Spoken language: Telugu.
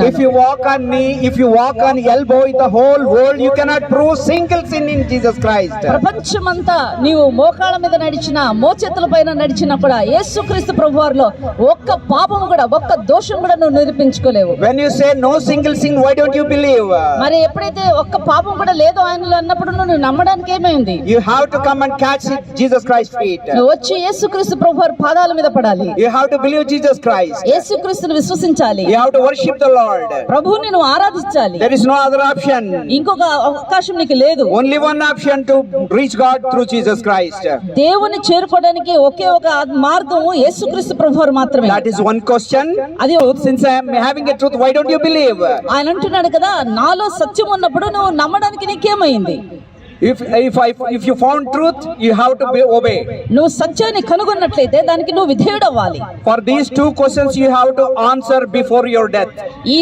చెప్తున్నాను. If you walk on knee, if you walk on elbow in the whole world, you cannot prove single sin in Jesus Christ. ప్రపంచమంతా నీవు మోకాళ్ళ మీద నడిచినా మోచేతుల పైన నడిచినా కూడా యేసుక్రీస్తు ప్రభువారిలో ఒక్క పాపం కూడా ఒక్క దోషం కూడా నువ్వు నిరూపించుకోలేవు. When you say no single sin, why don't you believe? మరి ఎప్పుడైతే ఒక్క పాపం కూడా లేదో ఆయనలో అన్నప్పుడు నువ్వు నమ్మడానికి ఏమైంది? You have to come and catch Jesus Christ's feet. నువ్వు వచ్చి యేసుక్రీస్తు ప్రభువారి పాదాల మీద పడాలి. You have to believe Jesus Christ. యేసుక్రీస్తుని విశ్వసించాలి. You have to worship the Lord. ప్రభువుని నువ్వు ఆరాధించాలి. There is no other option. ఇంకొక అవకాశం నీకు లేదు. Only one option to reach God through Jesus Christ. దేవుని చేరుకోవడానికి ఒకే ఒక మార్గం యేసుక్రీస్తు ప్రభువారు మాత్రమే. That is one question. అది Since I am having a truth, why don't you believe? ఆయన అంటున్నాడు కదా, నాలో సత్యం ఉన్నప్పుడు నువ్వు నమ్మడానికి నీకేమైంది? If you found truth, you have to obey. నువ్వు సత్యాన్ని కనుగొన్నట్లయితే దానికి నువ్వు విధేయుడవ్వాలి. For these two questions you have to answer before your death. ఈ